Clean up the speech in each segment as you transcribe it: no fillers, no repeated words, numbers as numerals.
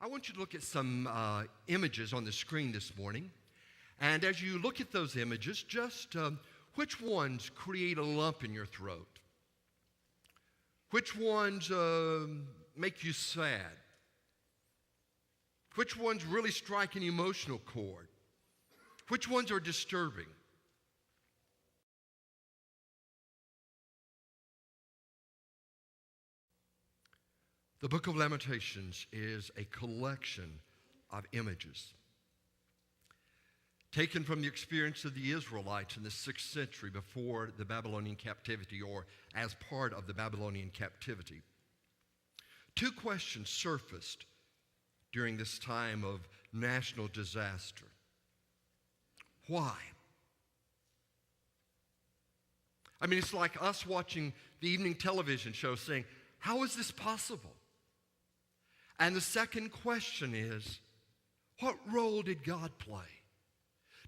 I want you to look at some images on the screen this morning. And as you look at those images, just which ones create a lump in your throat? Which ones make you sad? Which ones really strike an emotional chord? Which ones are disturbing? The book of Lamentations is a collection of images taken from the experience of the Israelites in the 6th century before the Babylonian captivity, or as part of the Babylonian captivity. Two questions surfaced during this time of national disaster. Why? I mean, it's like us watching the evening television show saying, how is this possible? And the second question is, what role did God play?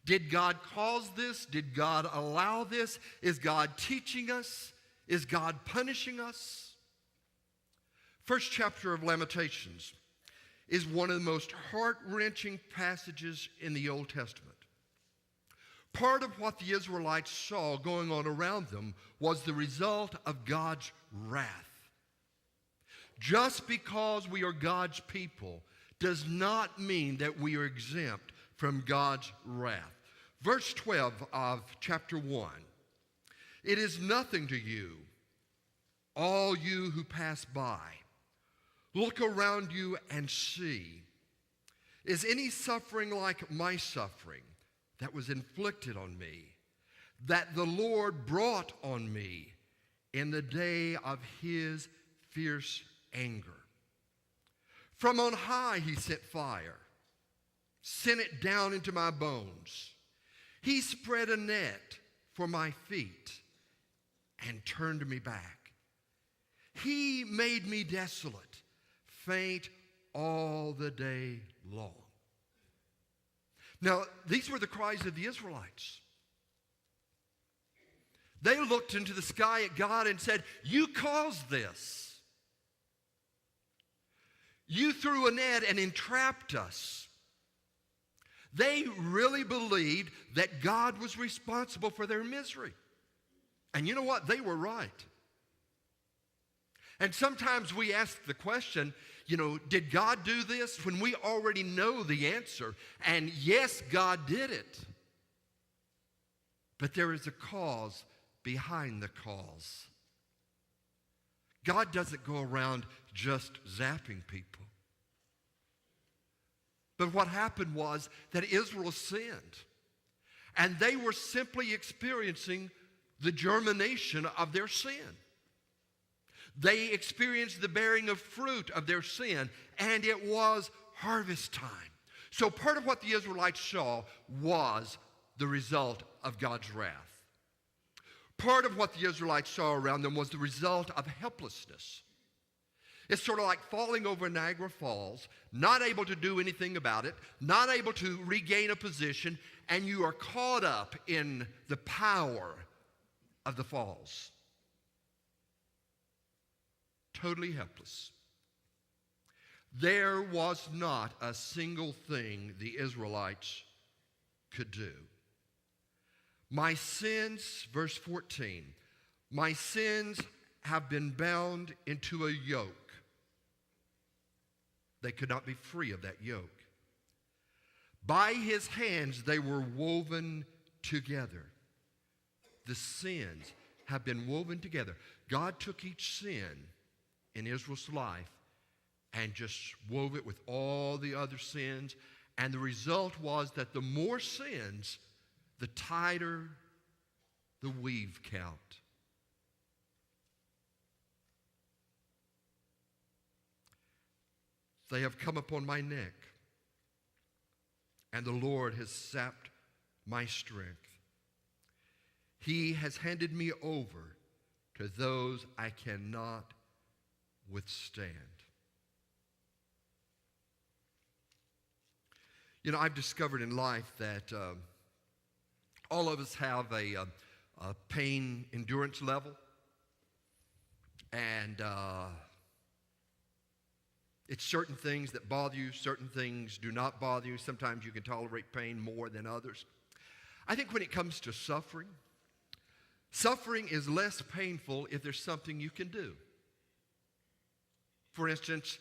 Did God cause this? Did God allow this? Is God teaching us? Is God punishing us? First chapter of Lamentations is one of the most heart-wrenching passages in the Old Testament. Part of what the Israelites saw going on around them was the result of God's wrath. Just because we are God's people does not mean that we are exempt from God's wrath. Verse 12 of chapter 1. It is nothing to you, all you who pass by. Look around you and see. Is any suffering like my suffering that was inflicted on me, that the Lord brought on me in the day of his fierce anger? From on high he sent fire, sent it down into my bones. He spread a net for my feet and turned me back. He made me desolate, faint all the day long. Now, these were the cries of the Israelites. They looked into the sky at God and said, you caused this. You threw a net and entrapped us. They really believed that God was responsible for their misery. And you know what? They were right. And sometimes we ask the question, did God do this? When we already know the answer. And yes, God did it. But there is a cause behind the cause. God doesn't go around just zapping people. But what happened was that Israel sinned. And they were simply experiencing the germination of their sin. They experienced the bearing of fruit of their sin, and it was harvest time. So part of what the Israelites saw was the result of God's wrath. Part of what the Israelites saw around them was the result of helplessness. It's sort of like falling over Niagara Falls, not able to do anything about it, not able to regain a position, and you are caught up in the power of the falls. Totally helpless. There was not a single thing the Israelites could do. My sins, verse 14, my sins have been bound into a yoke. They could not be free of that yoke. By his hands they were woven together. The sins have been woven together. God took each sin in Israel's life and just wove it with all the other sins. And the result was that the more sins, the tighter the weave count. They have come upon my neck, and the Lord has sapped my strength. He has handed me over to those I cannot withstand. I've discovered in life that all of us have a pain endurance level. And It's certain things that bother you, certain things do not bother you. Sometimes you can tolerate pain more than others. I think when it comes to suffering, suffering is less painful if there's something you can do. For instance,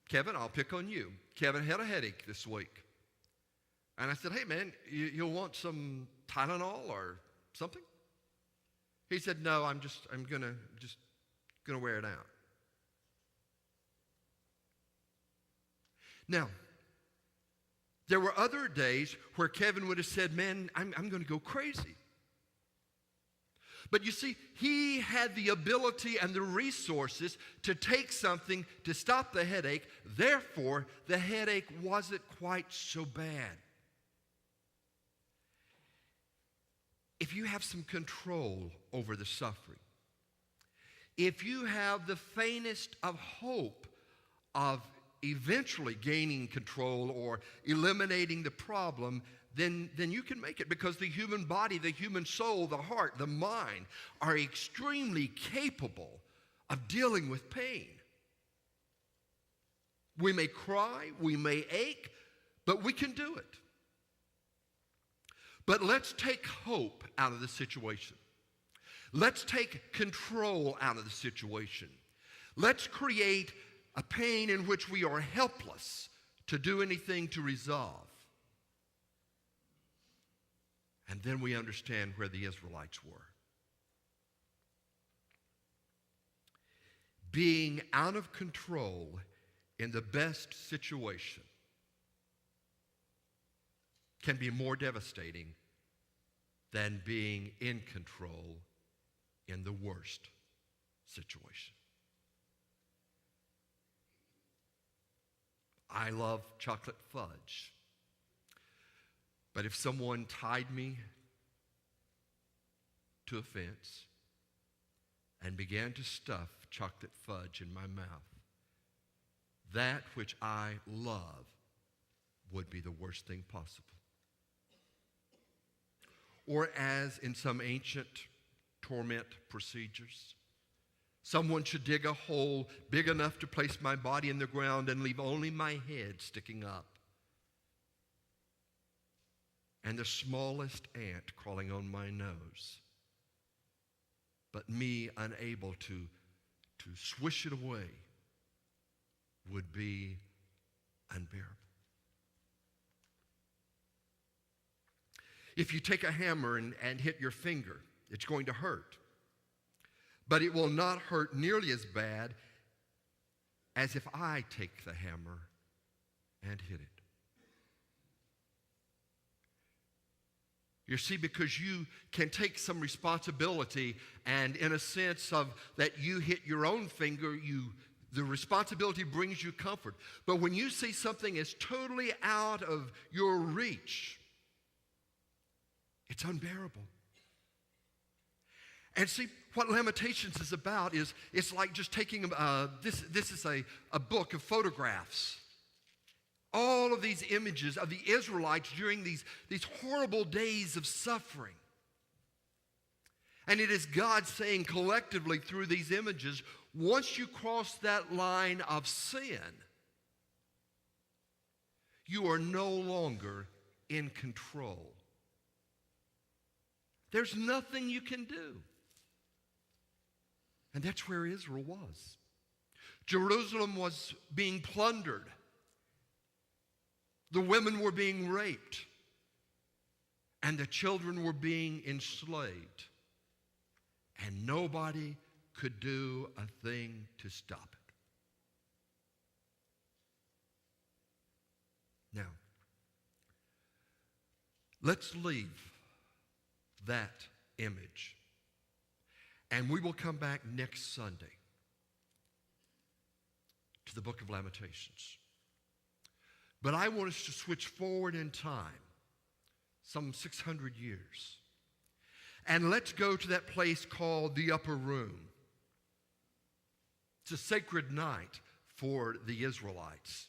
Kevin, I'll pick on you. Kevin had a headache this week. And I said, hey, man, you'll want some Tylenol or something? He said, no, I'm gonna wear it out. Now, there were other days where Kevin would have said, man, I'm going to go crazy. But you see, he had the ability and the resources to take something to stop the headache. Therefore, the headache wasn't quite so bad. If you have some control over the suffering, if you have the faintest of hope of eventually gaining control or eliminating the problem, then you can make it, because the human body, the human soul, the heart, the mind are extremely capable of dealing with pain. We may cry, we may ache, but we can do it. But let's take hope out of the situation. Let's take control out of the situation. Let's create a pain in which we are helpless to do anything to resolve. And then we understand where the Israelites were. Being out of control in the best situation can be more devastating than being in control in the worst situation. I love chocolate fudge. But if someone tied me to a fence and began to stuff chocolate fudge in my mouth, that which I love would be the worst thing possible. Or as in some ancient torment procedures, someone should dig a hole big enough to place my body in the ground and leave only my head sticking up, and the smallest ant crawling on my nose, but me unable to swish it away would be unbearable. If you take a hammer and hit your finger, it's going to hurt. But it will not hurt nearly as bad as if I take the hammer and hit it. You see, because you can take some responsibility, and in a sense of that you hit your own finger, the responsibility brings you comfort. But when you see something is totally out of your reach, it's unbearable. And see, what Lamentations is about is, it's like just taking, this is a book of photographs. All of these images of the Israelites during these horrible days of suffering. And it is God saying collectively through these images, once you cross that line of sin, you are no longer in control. There's nothing you can do. And that's where Israel was. Jerusalem was being plundered. The women were being raped. And the children were being enslaved. And nobody could do a thing to stop it. Now, let's leave that image. And we will come back next Sunday to the book of Lamentations. But I want us to switch forward in time, some 600 years. And let's go to that place called the upper room. It's a sacred night for the Israelites.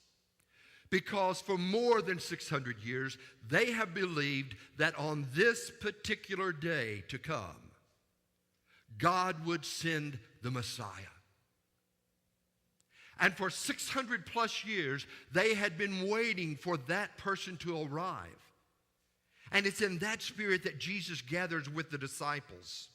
Because for more than 600 years, they have believed that on this particular day to come, God would send the Messiah. And for 600 plus years, they had been waiting for that person to arrive. And it's in that spirit that Jesus gathers with the disciples.